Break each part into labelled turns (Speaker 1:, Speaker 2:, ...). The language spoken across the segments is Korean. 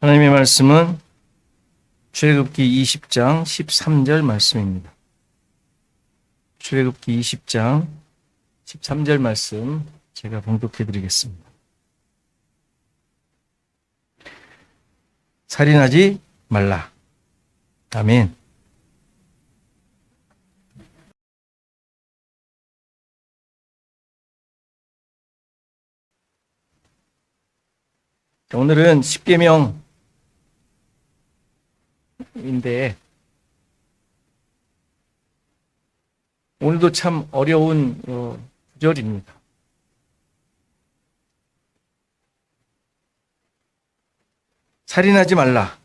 Speaker 1: 하나님의 말씀은 출애굽기 20장 13절 말씀입니다. 출애굽기 20장 13절 말씀 제가 봉독해 드리겠습니다. 살인하지 말라. 아멘. 오늘은 십계명인데 오늘도 참 어려운 구절입니다. 살인하지 말라.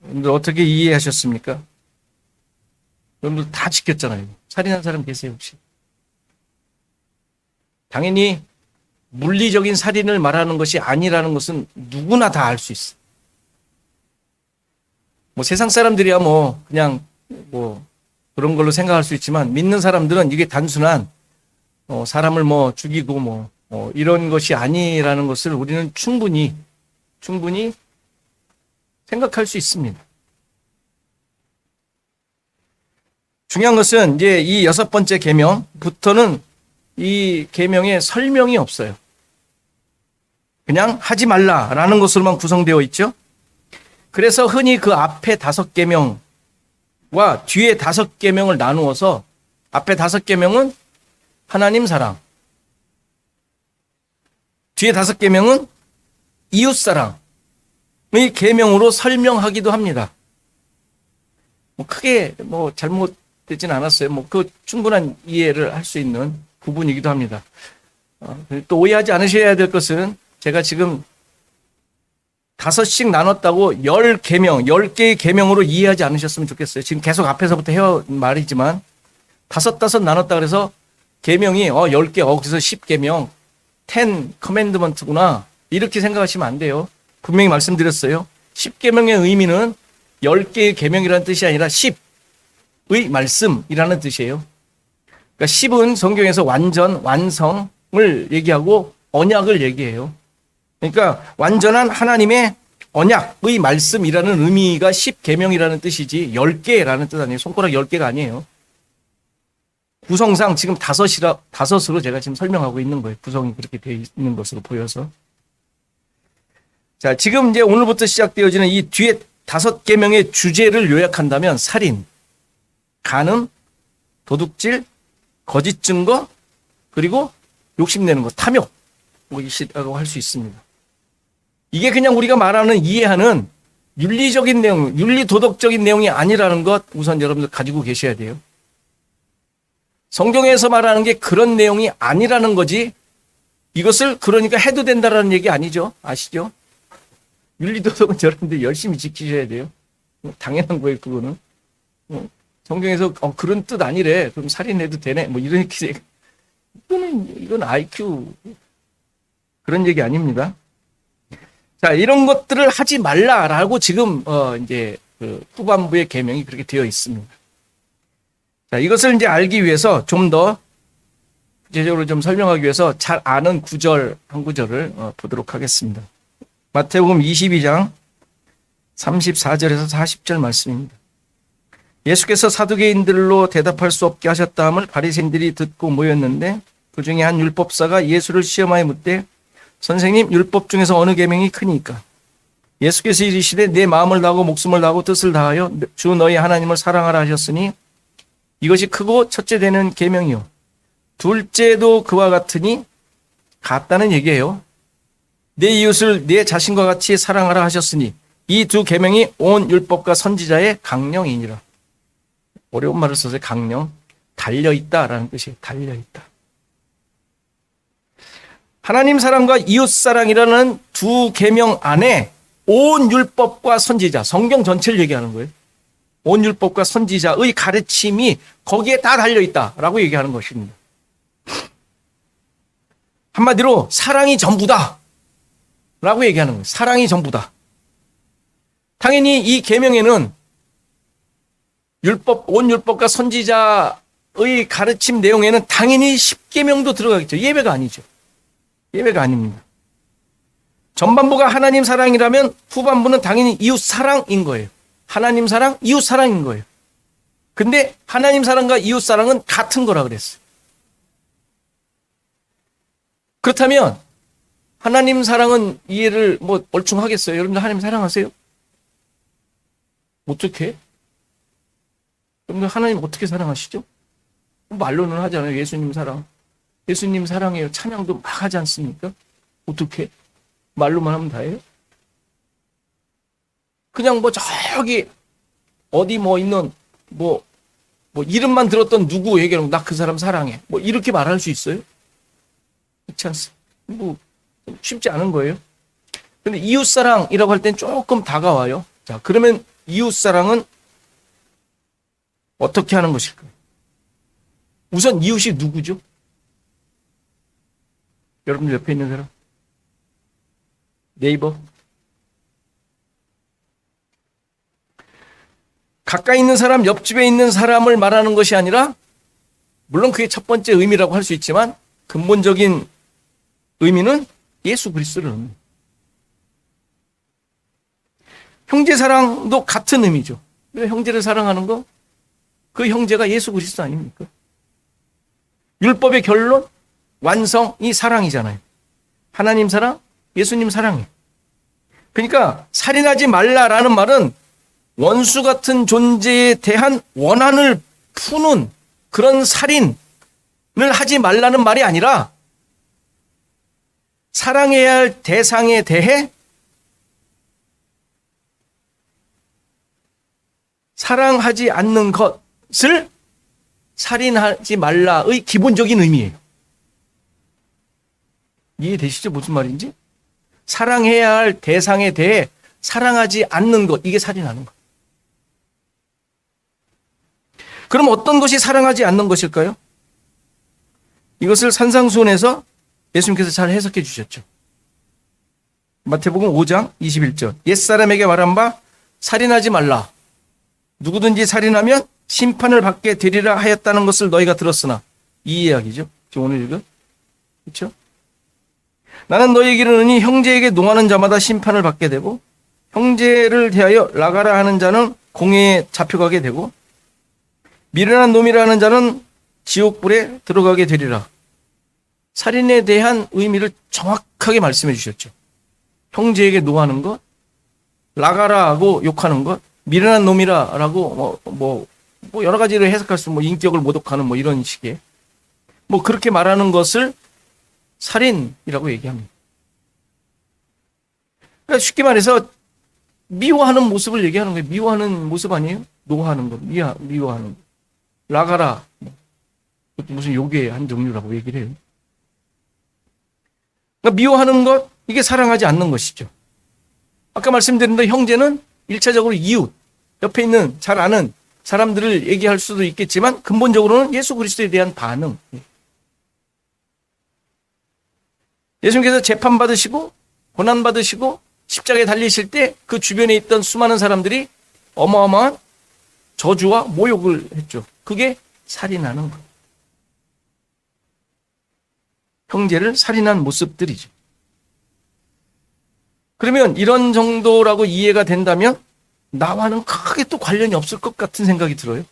Speaker 1: 여러분들 어떻게 이해하셨습니까? 여러분들 다 지켰잖아요. 살인한 사람 계세요 혹시? 당연히 물리적인 살인을 말하는 것이 아니라는 것은 누구나 다 알 수 있어. 세상 사람들이야 그냥 그런 걸로 생각할 수 있지만 믿는 사람들은 이게 단순한 사람을 죽이고 이런 것이 아니라는 것을 우리는 충분히 생각할 수 있습니다. 중요한 것은 이제 이 6번째 계명부터는 이 계명에 설명이 없어요. 그냥 하지 말라라는 것으로만 구성되어 있죠. 그래서 흔히 그 앞에 5계명과 뒤에 5계명을 나누어서 앞에 5계명은 하나님 사랑, 뒤에 5계명은 이웃 사랑의 계명으로 설명하기도 합니다. 크게 잘못되진 않았어요. 그 충분한 이해를 할 수 있는 부분이기도 합니다. 또 오해하지 않으셔야 될 것은 제가 지금 5씩 나눴다고 10계명, 10개의 계명으로 이해하지 않으셨으면 좋겠어요. 지금 계속 앞에서부터 해온 말이지만 5 나눴다 그래서 계명이 10개, 그래서 10계명, 10 커맨드먼트구나 이렇게 생각하시면 안 돼요. 분명히 말씀드렸어요. 10계명의 의미는 10개의 계명이라는 뜻이 아니라 10의 말씀이라는 뜻이에요. 그러니까 10은 성경에서 완전, 완성을 얘기하고 언약을 얘기해요. 그러니까 완전한 하나님의 언약의 말씀이라는 의미가 10계명이라는 뜻이지 10개라는 뜻 아니에요. 손가락 10개가 아니에요. 구성상 지금 5으로 제가 지금 설명하고 있는 거예요. 구성이 그렇게 되어 있는 것으로 보여서. 자, 지금 이제 오늘부터 시작되어지는 이 뒤에 5계명의 주제를 요약한다면 살인, 간음, 도둑질, 거짓 증거, 그리고 욕심내는 것, 탐욕이라고 할 수 있습니다. 이게 그냥 우리가 말하는 이해하는 윤리적인 내용, 윤리 도덕적인 내용이 아니라는 것 우선 여러분들 가지고 계셔야 돼요. 성경에서 말하는 게 그런 내용이 아니라는 거지 이것을 그러니까 해도 된다라는 얘기 아니죠. 아시죠? 윤리 도덕은 여러분들 열심히 지키셔야 돼요. 당연한 거예요, 그거는. 성경에서 그런 뜻 아니래. 그럼 살인해도 되네. 이렇게 이건 IQ 그런 얘기 아닙니다. 자, 이런 것들을 하지 말라라고 지금 이제 그 후반부의 계명이 그렇게 되어 있습니다. 자, 이것을 이제 알기 위해서 좀 더 구체적으로 좀 설명하기 위해서 잘 아는 구절 한 구절을 보도록 하겠습니다. 마태복음 22장 34절에서 40절 말씀입니다. 예수께서 사두개인들로 대답할 수 없게 하셨다 함을 바리새인들이 듣고 모였는데 그 중에 한 율법사가 예수를 시험하여 묻되 선생님, 율법 중에서 어느 계명이 크니까? 예수께서 이르시되 내 마음을 다하고 목숨을 다하고 뜻을 다하여 주 너희 하나님을 사랑하라 하셨으니 이것이 크고 첫째 되는 계명이요 둘째도 그와 같으니 같다는 얘기예요. 내 이웃을 내 자신과 같이 사랑하라 하셨으니 이 2계명이 온 율법과 선지자의 강령이니라. 어려운 말을 써서 강령, 달려있다라는 뜻이에요. 달려있다. 하나님 사랑과 이웃 사랑이라는 2계명 안에 온 율법과 선지자, 성경 전체를 얘기하는 거예요. 온 율법과 선지자의 가르침이 거기에 다 달려있다라고 얘기하는 것입니다. 한마디로 사랑이 전부다 라고 얘기하는 거예요. 사랑이 전부다. 당연히 이 계명에는 온 율법과 선지자의 가르침 내용에는 당연히 10계명도 들어가겠죠. 예배가 아니죠. 예배가 아닙니다. 전반부가 하나님 사랑이라면 후반부는 당연히 이웃 사랑인 거예요. 하나님 사랑, 이웃 사랑인 거예요. 근데 하나님 사랑과 이웃 사랑은 같은 거라 그랬어요. 그렇다면 하나님 사랑은 이해를 뭐 얼충 하겠어요? 여러분들 하나님 사랑하세요? 어떻게? 여러분들 하나님 어떻게 사랑하시죠? 말로는 하잖아요. 예수님 사랑. 예수님 사랑해요. 찬양도 막 하지 않습니까? 어떻게? 말로만 하면 다예요? 그냥 뭐 저기 어디 뭐 있는 뭐 이름만 들었던 누구 얘기하면 나 그 사람 사랑해. 뭐 이렇게 말할 수 있어요? 그렇지 않습니까? 뭐 쉽지 않은 거예요. 근데 이웃사랑이라고 할 땐 조금 다가와요. 자, 그러면 이웃사랑은 어떻게 하는 것일까요? 우선 이웃이 누구죠? 여러분들 옆에 있는 사람? 네이버? 가까이 있는 사람, 옆집에 있는 사람을 말하는 것이 아니라, 물론 그게 첫 번째 의미라고 할 수 있지만 근본적인 의미는 예수 그리스도를 의미해요. 형제 사랑도 같은 의미죠. 형제를 사랑하는 거, 그 형제가 예수 그리스도 아닙니까? 율법의 결론, 완성이 사랑이잖아요. 하나님 사랑, 예수님 사랑이에요. 그러니까 살인하지 말라라는 말은 원수 같은 존재에 대한 원한을 푸는 그런 살인을 하지 말라는 말이 아니라 사랑해야 할 대상에 대해 사랑하지 않는 것을 살인하지 말라의 기본적인 의미예요. 이해되시죠? 무슨 말인지? 사랑해야 할 대상에 대해 사랑하지 않는 것, 이게 살인하는 것. 그럼 어떤 것이 사랑하지 않는 것일까요? 이것을 산상수훈에서 예수님께서 잘 해석해 주셨죠. 마태복음 5장 21절. 옛사람에게 말한 바 살인하지 말라. 누구든지 살인하면 심판을 받게 되리라 하였다는 것을 너희가 들었으나, 이 이야기죠. 지금 오늘 읽은. 그렇죠? 나는 너희에게 이르노니 형제에게 농하는 자마다 심판을 받게 되고 형제를 대하여 나가라 하는 자는 공회에 잡혀가게 되고 미련한 놈이라 하는 자는 지옥불에 들어가게 되리라. 살인에 대한 의미를 정확하게 말씀해 주셨죠. 형제에게 노하는 것, 나가라 하고 욕하는 것, 미련한 놈이라라고 뭐 여러 가지로 해석할 수, 뭐 인격을 모독하는 뭐 이런 식의 뭐 그렇게 말하는 것을 살인이라고 얘기합니다. 그러니까 쉽게 말해서 미워하는 모습을 얘기하는 거예요. 미워하는 모습 아니에요? 노하는 거, 미워하는 거. 나가라. 무슨 욕의 한 종류라고 얘기를 해요. 그러니까 미워하는 것, 이게 사랑하지 않는 것이죠. 아까 말씀드린 대로 형제는 1차적으로 이웃, 옆에 있는 잘 아는 사람들을 얘기할 수도 있겠지만 근본적으로는 예수 그리스도에 대한 반응. 예수님께서 재판받으시고 고난받으시고 십자가에 달리실 때 그 주변에 있던 수많은 사람들이 어마어마한 저주와 모욕을 했죠. 그게 살인하는 것. 형제를 살인한 모습들이죠. 그러면 이런 정도라고 이해가 된다면 나와는 크게 또 관련이 없을 것 같은 생각이 들어요.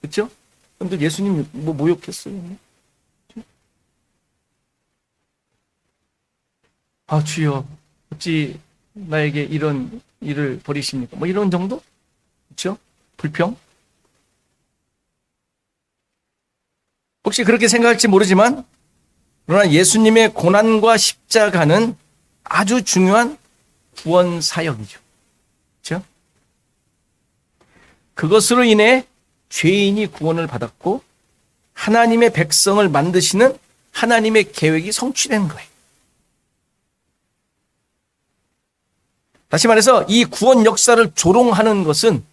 Speaker 1: 그렇죠? 근데 예수님 뭐 모욕했어요? 아, 주여, 어찌 나에게 이런 일을 벌이십니까? 뭐 이런 정도? 그렇죠? 불평? 혹시 그렇게 생각할지 모르지만 그러나 예수님의 고난과 십자가는 아주 중요한 구원 사역이죠. 그렇죠? 그것으로 인해 죄인이 구원을 받았고 하나님의 백성을 만드시는 하나님의 계획이 성취된 거예요. 다시 말해서 이 구원 역사를 조롱하는 것은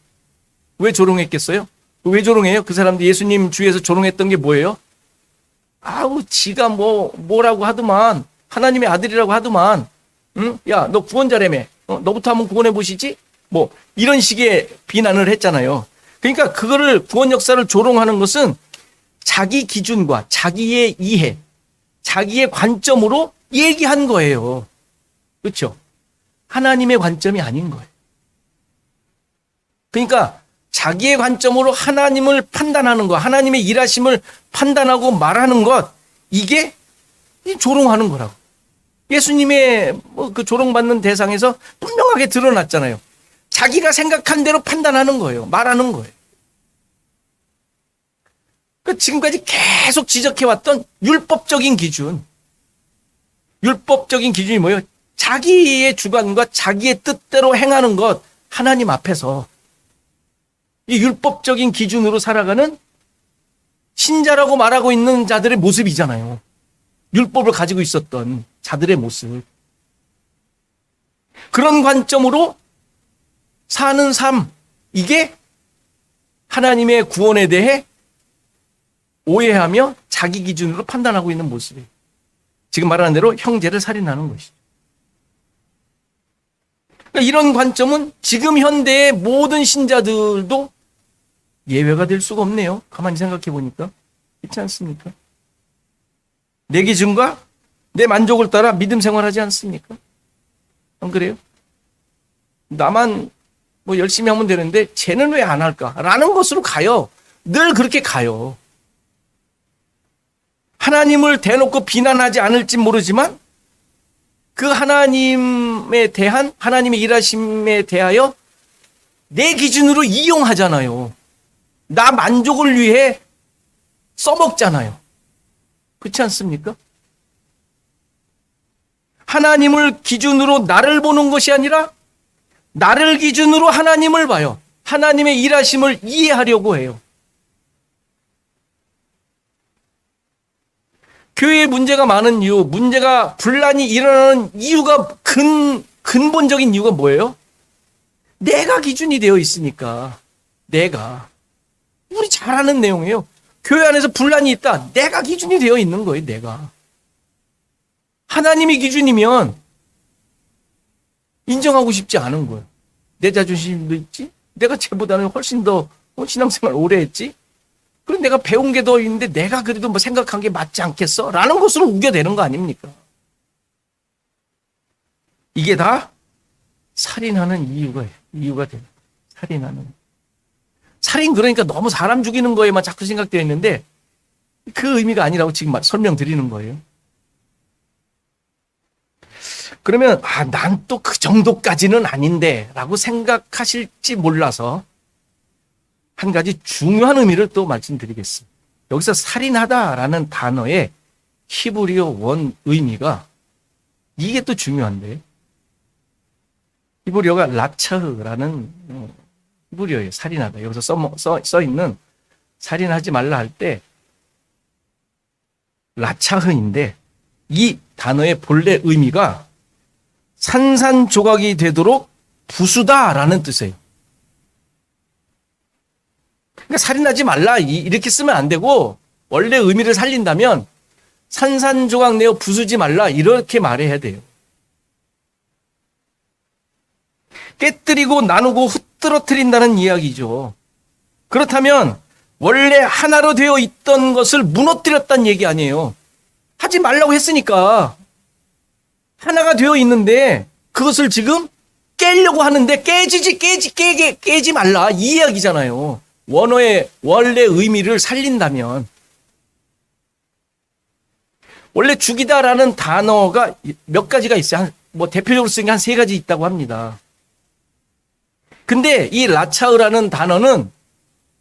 Speaker 1: 왜 조롱했겠어요? 왜 조롱해요? 그 사람들이 예수님 주위에서 조롱했던 게 뭐예요? 아우, 지가 뭐라고 하더만, 하나님의 아들이라고 하더만, 응? 야, 너 구원자라며. 너부터 한번 구원해 보시지? 뭐 이런 식의 비난을 했잖아요. 그러니까 그거를, 구원 역사를 조롱하는 것은 자기 기준과 자기의 이해, 자기의 관점으로 얘기한 거예요. 그렇죠? 하나님의 관점이 아닌 거예요. 그러니까 자기의 관점으로 하나님을 판단하는 것, 하나님의 일하심을 판단하고 말하는 것, 이게 조롱하는 거라고. 예수님의 그 조롱받는 대상에서 분명하게 드러났잖아요. 자기가 생각한 대로 판단하는 거예요. 말하는 거예요. 그러니까 지금까지 계속 지적해왔던 율법적인 기준. 율법적인 기준이 뭐예요? 자기의 주관과 자기의 뜻대로 행하는 것, 하나님 앞에서. 이 율법적인 기준으로 살아가는 신자라고 말하고 있는 자들의 모습이잖아요. 율법을 가지고 있었던 자들의 모습. 그런 관점으로 사는 삶, 이게 하나님의 구원에 대해 오해하며 자기 기준으로 판단하고 있는 모습이에요. 지금 말하는 대로 형제를 살인하는 것이죠. 그러니까 이런 관점은 지금 현대의 모든 신자들도 예외가 될 수가 없네요. 가만히 생각해 보니까. 그렇지 않습니까? 내 기준과 내 만족을 따라 믿음 생활하지 않습니까? 안 그래요? 나만 뭐 열심히 하면 되는데 쟤는 왜 안 할까? 라는 것으로 가요. 늘 그렇게 가요. 하나님을 대놓고 비난하지 않을지 모르지만 그 하나님에 대한 하나님의 일하심에 대하여 내 기준으로 이용하잖아요. 나 만족을 위해 써먹잖아요. 그렇지 않습니까? 하나님을 기준으로 나를 보는 것이 아니라 나를 기준으로 하나님을 봐요. 하나님의 일하심을 이해하려고 해요. 교회에 문제가 많은 이유, 문제가 분란이 일어나는 이유가 근본적인 이유가 뭐예요? 내가 기준이 되어 있으니까. 내가. 우리 잘 아는 내용이에요. 교회 안에서 분란이 있다. 내가 기준이 되어 있는 거예요. 내가. 하나님이 기준이면 인정하고 싶지 않은 거예요. 내 자존심도 있지. 내가 쟤보다는 훨씬 더 신앙생활 오래 했지. 그럼 내가 배운 게 더 있는데 내가 그래도 뭐 생각한 게 맞지 않겠어? 라는 것으로 우겨대는 거 아닙니까? 이게 다 살인하는 이유가 돼요. 살인하는. 살인 그러니까 너무 사람 죽이는 거에만 자꾸 생각되어 있는데 그 의미가 아니라고 지금 설명드리는 거예요. 그러면 난 또 그 정도까지는 아닌데 라고 생각하실지 몰라서 한 가지 중요한 의미를 또 말씀드리겠습니다. 여기서 살인하다라는 단어의 히브리어 원 의미가 이게 또 중요한데 히브리어가 라차흐라는 히브리어예요. 살인하다. 여기서 써 있는 살인하지 말라 할 때 라차흐인데 이 단어의 본래 의미가 산산조각이 되도록 부수다라는 뜻이에요. 그러니까 살인하지 말라 이렇게 쓰면 안 되고 원래 의미를 살린다면 산산조각 내어 부수지 말라 이렇게 말해야 돼요. 깨뜨리고 나누고 흩뜨러뜨린다는 이야기죠. 그렇다면 원래 하나로 되어 있던 것을 무너뜨렸다는 얘기 아니에요. 하지 말라고 했으니까 하나가 되어 있는데 그것을 지금 깨려고 하는데 깨지 말라 이 이야기잖아요. 원어의 원래 의미를 살린다면 원래 죽이다라는 단어가 몇 가지가 있어요. 뭐 대표적으로 쓰는 게 한 3가지 있다고 합니다. 근데 이 라차흐라는 단어는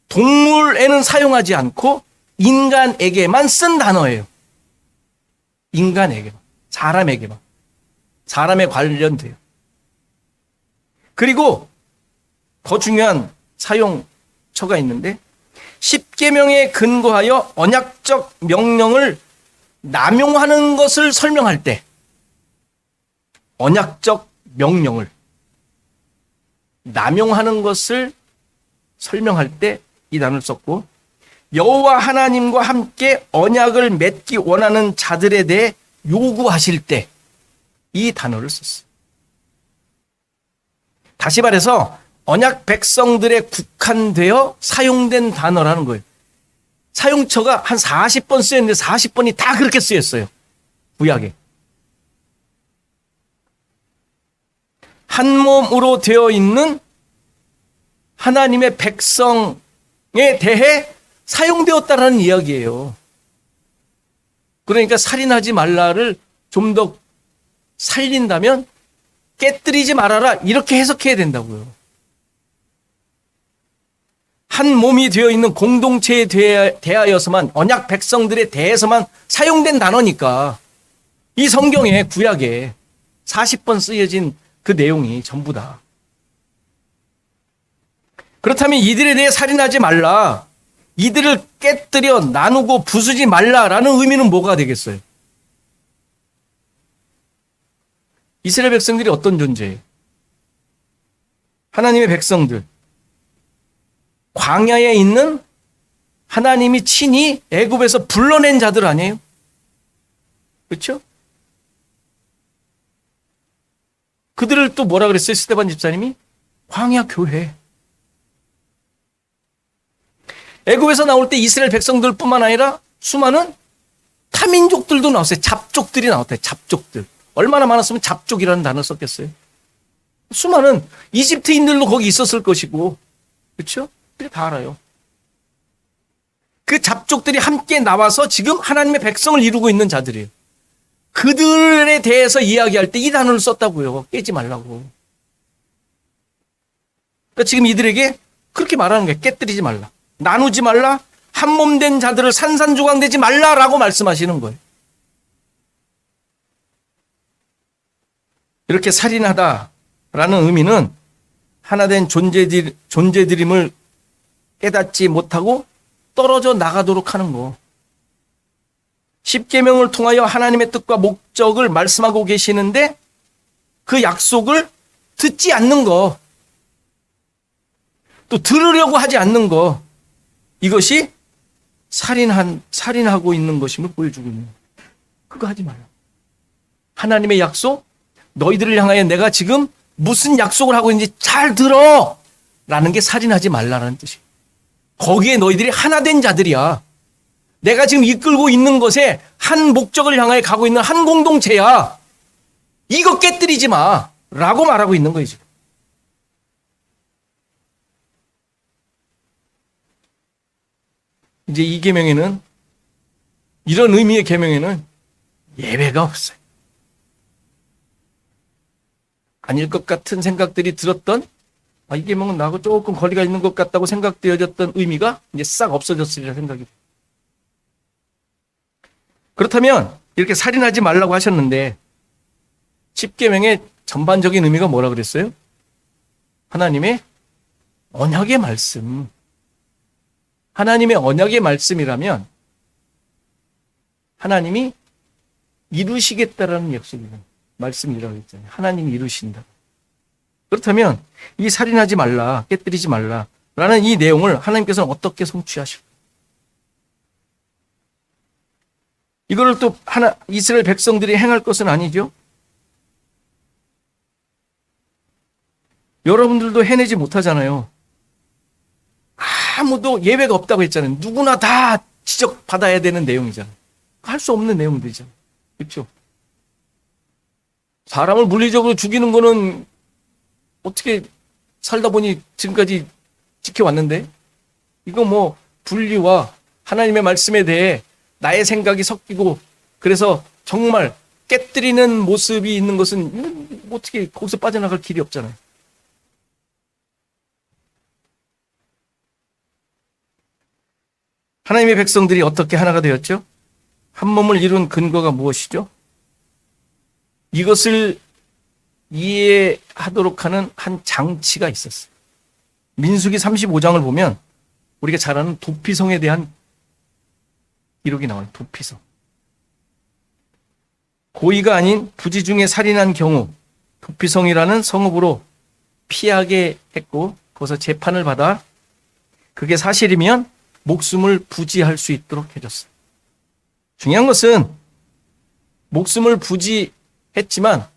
Speaker 1: 동물에는 사용하지 않고 인간에게만 쓴 단어예요. 인간에게만. 사람에게만. 사람에 관련돼요. 그리고 더 중요한 사용처가 있는데 십계명에 근거하여 언약적 명령을 남용하는 것을 설명할 때 언약적 명령을 남용하는 것을 설명할 때 이 단어를 썼고 여호와 하나님과 함께 언약을 맺기 원하는 자들에 대해 요구하실 때 이 단어를 썼어요. 다시 말해서 언약 백성들에 국한되어 사용된 단어라는 거예요. 사용처가 한 40번 쓰였는데 40번이 다 그렇게 쓰였어요. 구약에. 한 몸으로 되어 있는 하나님의 백성에 대해 사용되었다라는 이야기예요. 그러니까 살인하지 말라를 좀 더 살린다면 깨뜨리지 말아라 이렇게 해석해야 된다고요. 한 몸이 되어 있는 공동체에 대하여서만, 언약 백성들에 대해서만 사용된 단어니까 이 성경에, 구약에 40번 쓰여진 그 내용이 전부 다. 그렇다면 이들에 대해 살인하지 말라, 이들을 깨뜨려 나누고 부수지 말라라는 의미는 뭐가 되겠어요? 이스라엘 백성들이 어떤 존재예요? 하나님의 백성들. 광야에 있는 하나님이 친히 애굽에서 불러낸 자들 아니에요? 그렇죠? 그들을 또 뭐라 그랬어요? 스데반 집사님이? 광야 교회. 애굽에서 나올 때 이스라엘 백성들뿐만 아니라 수많은 타민족들도 나왔어요. 잡족들이 나왔대요. 잡족들. 얼마나 많았으면 잡족이라는 단어를 썼겠어요. 수많은 이집트인들도 거기 있었을 것이고, 그렇죠? 다 알아요. 그 잡족들이 함께 나와서 지금 하나님의 백성을 이루고 있는 자들이에요. 그들에 대해서 이야기할 때 이 단어를 썼다고요. 깨지 말라고. 그러니까 지금 이들에게 그렇게 말하는 거예요. 깨뜨리지 말라. 나누지 말라. 한 몸 된 자들을 산산조각내지 말라라고 말씀하시는 거예요. 이렇게 살인하다라는 의미는 하나된 존재들임을 깨닫지 못하고 떨어져 나가도록 하는 거. 십계명을 통하여 하나님의 뜻과 목적을 말씀하고 계시는데 그 약속을 듣지 않는 거, 또 들으려고 하지 않는 거, 이것이 살인하고 있는 것임을 보여주고 있는 거예요. 그거 하지 마요. 하나님의 약속, 너희들을 향하여 내가 지금 무슨 약속을 하고 있는지 잘 들어! 라는 게 살인하지 말라는 뜻이에요. 거기에 너희들이 하나 된 자들이야. 내가 지금 이끌고 있는 것에 한 목적을 향하여 가고 있는 한 공동체야. 이거 깨뜨리지 마. 라고 말하고 있는 거예요, 지금. 이제 이 계명에는, 이런 의미의 계명에는 예외가 없어요. 아닐 것 같은 생각들이 들었던, 이 계명은 나하고 조금 거리가 있는 것 같다고 생각되어졌던 의미가 이제 싹 없어졌으리라 생각이 돼요. 그렇다면 이렇게 살인하지 말라고 하셨는데 10계명의 전반적인 의미가 뭐라 그랬어요? 하나님의 언약의 말씀. 하나님의 언약의 말씀이라면 하나님이 이루시겠다라는 약속이라는 말씀이라고 했잖아요. 하나님이 이루신다. 그렇다면 이 살인하지 말라, 깨뜨리지 말라 라는 이 내용을 하나님께서는 어떻게 성취하실까? 이거를 또 이스라엘 백성들이 행할 것은 아니죠. 여러분들도 해내지 못하잖아요. 아무도 예외가 없다고 했잖아요. 누구나 다 지적받아야 되는 내용이잖아요. 할 수 없는 내용들이잖아요. 그렇죠? 사람을 물리적으로 죽이는 거는 어떻게 살다 보니 지금까지 지켜왔는데, 이거 뭐 분리와 하나님의 말씀에 대해 나의 생각이 섞이고 그래서 정말 깨뜨리는 모습이 있는 것은 어떻게 거기서 빠져나갈 길이 없잖아요. 하나님의 백성들이 어떻게 하나가 되었죠? 한 몸을 이룬 근거가 무엇이죠? 이것을 이해하도록 하는 한 장치가 있었어요. 민수기 35장을 보면 우리가 잘 아는 도피성에 대한 기록이 나와요. 도피성. 고의가 아닌 부지 중에 살인한 경우 도피성이라는 성읍으로 피하게 했고 거기서 재판을 받아 그게 사실이면 목숨을 부지할 수 있도록 해줬어요. 중요한 것은 목숨을 부지했지만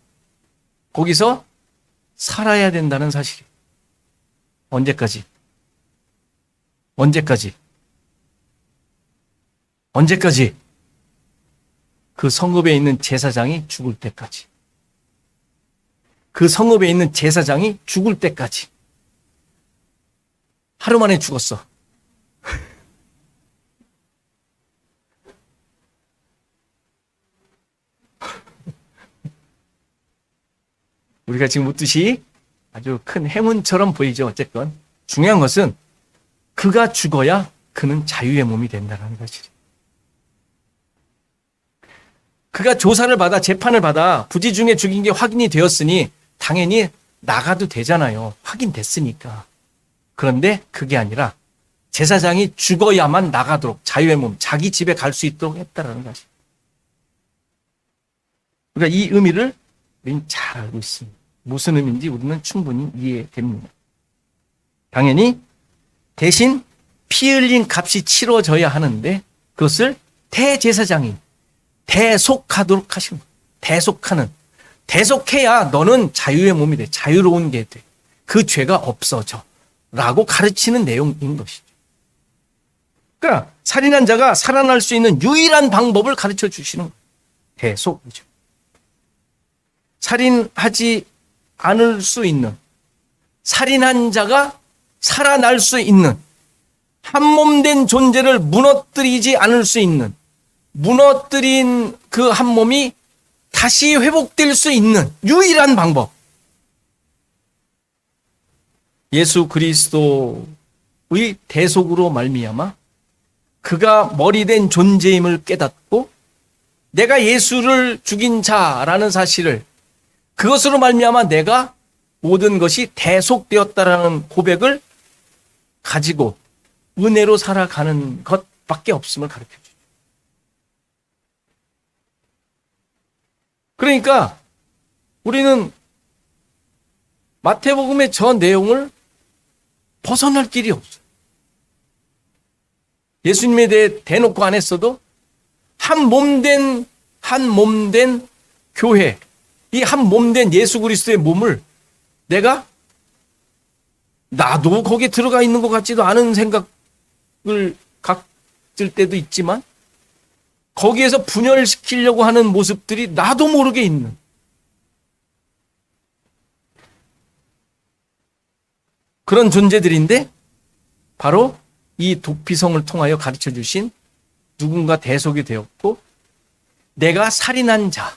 Speaker 1: 거기서 살아야 된다는 사실이에요. 언제까지? 언제까지? 언제까지? 그 성읍에 있는 제사장이 죽을 때까지. 그 성읍에 있는 제사장이 죽을 때까지 하루 만에 죽었어. 우리가 지금 묻듯이 아주 큰 행운처럼 보이죠. 어쨌건 중요한 것은 그가 죽어야 그는 자유의 몸이 된다는 것이죠. 그가 조사를 받아 재판을 받아 부지 중에 죽인 게 확인이 되었으니 당연히 나가도 되잖아요. 확인됐으니까. 그런데 그게 아니라 제사장이 죽어야만 나가도록 자유의 몸, 자기 집에 갈 수 있도록 했다라는 것이죠. 그러니까 이 의미를 우리는 잘 알고 있습니다. 무슨 의미인지 우리는 충분히 이해됩니다. 당연히 대신 피 흘린 값이 치러져야 하는데 그것을 대제사장이 대속하도록 하신 거예요. 대속하는. 대속해야 너는 자유의 몸이 돼. 자유로운 게 돼. 그 죄가 없어져. 라고 가르치는 내용인 것이죠. 그러니까 살인한 자가 살아날 수 있는 유일한 방법을 가르쳐 주시는 거예요. 대속이죠. 살인하지 않을 수 있는, 살인한 자가 살아날 수 있는, 한몸된 존재를 무너뜨리지 않을 수 있는, 무너뜨린 그 한 몸이 다시 회복될 수 있는 유일한 방법. 예수 그리스도의 대속으로 말미암아 그가 머리된 존재임을 깨닫고 내가 예수를 죽인 자라는 사실을 그것으로 말미암아 내가 모든 것이 대속되었다라는 고백을 가지고 은혜로 살아가는 것밖에 없음을 가르쳐주죠. 그러니까 우리는 마태복음의 저 내용을 벗어날 길이 없어요. 예수님에 대해 대놓고 안 했어도 한 몸된 교회, 이 한 몸된 예수 그리스도의 몸을 내가 나도 거기에 들어가 있는 것 같지도 않은 생각을 가질 때도 있지만 거기에서 분열시키려고 하는 모습들이 나도 모르게 있는 그런 존재들인데 바로 이 도피성을 통하여 가르쳐 주신 누군가 대속이 되었고 내가 살인한 자,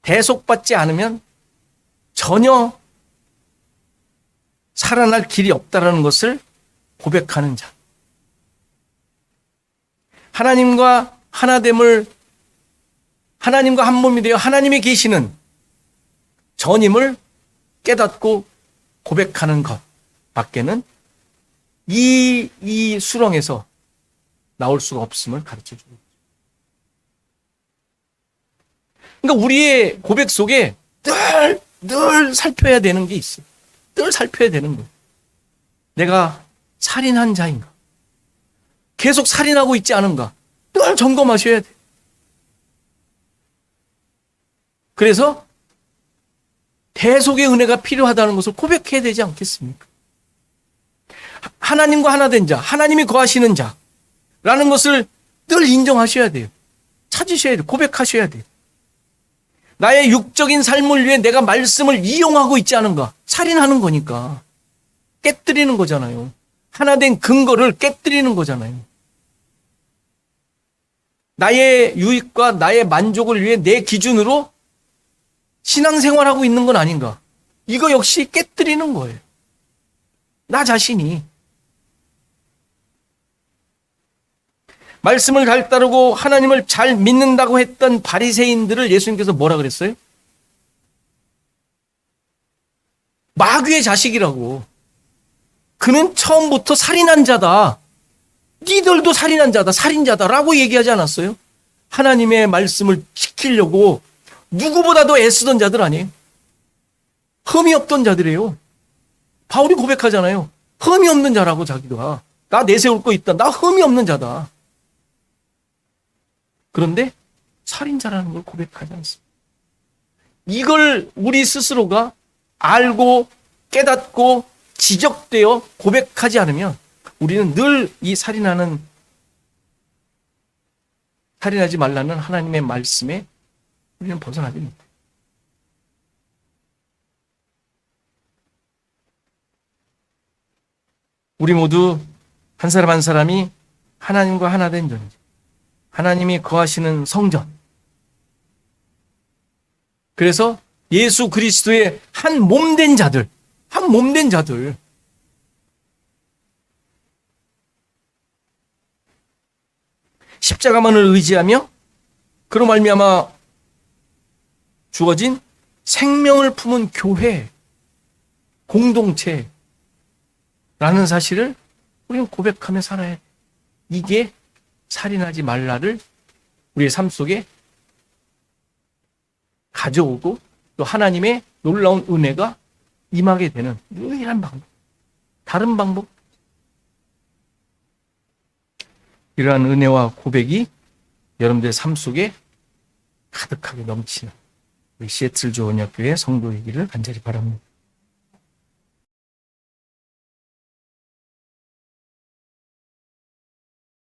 Speaker 1: 대속받지 않으면 전혀 살아날 길이 없다는 것을 고백하는 자. 하나님과 하나됨을, 하나님과 한 몸이 되어 하나님이 계시는 전임을 깨닫고 고백하는 것 밖에는 이 수렁에서 나올 수가 없음을 가르쳐 주고 있습니다. 그러니까 우리의 고백 속에 늘 살펴야 되는 게 있어요. 늘 살펴야 되는 거예요. 내가 살인한 자인가? 계속 살인하고 있지 않은가? 늘 점검하셔야 돼요. 그래서 대속의 은혜가 필요하다는 것을 고백해야 되지 않겠습니까? 하나님과 하나 된 자, 하나님이 거하시는 자라는 것을 늘 인정하셔야 돼요. 찾으셔야 돼요. 고백하셔야 돼요. 나의 육적인 삶을 위해 내가 말씀을 이용하고 있지 않은가? 살인하는 거니까. 깨뜨리는 거잖아요. 하나 된 근거를 깨뜨리는 거잖아요. 나의 유익과 나의 만족을 위해 내 기준으로 신앙생활하고 있는 건 아닌가? 이거 역시 깨뜨리는 거예요. 나 자신이. 말씀을 잘 따르고 하나님을 잘 믿는다고 했던 바리새인들을 예수님께서 뭐라 그랬어요? 마귀의 자식이라고. 그는 처음부터 살인한 자다. 니들도 살인한 자다, 살인자다라고 얘기하지 않았어요? 하나님의 말씀을 지키려고 누구보다도 애쓰던 자들 아니에요? 흠이 없던 자들이에요. 바울이 고백하잖아요. 흠이 없는 자라고 자기가. 나 내세울 거 있다. 나 흠이 없는 자다. 그런데 살인자라는 걸 고백하지 않습니다. 이걸 우리 스스로가 알고 깨닫고 지적되어 고백하지 않으면 우리는 늘 이 살인하지 말라는 하나님의 말씀에 우리는 벗어나지 못해요. 우리 모두 한 사람 한 사람이 하나님과 하나 된 존재, 하나님이 거하시는 성전. 그래서 예수 그리스도의 한 몸된 자들, 한 몸된 자들, 십자가만을 의지하며 그로 말미암아 주어진 생명을 품은 교회, 공동체라는 사실을 우리는 고백하며 살아야 돼. 이게 살인하지 말라를 우리의 삶 속에 가져오고 또 하나님의 놀라운 은혜가 임하게 되는 유일한 방법, 다른 방법. 이러한 은혜와 고백이 여러분들의 삶 속에 가득하게 넘치는 우리 시애틀 조언역교회 성도이기를 간절히 바랍니다.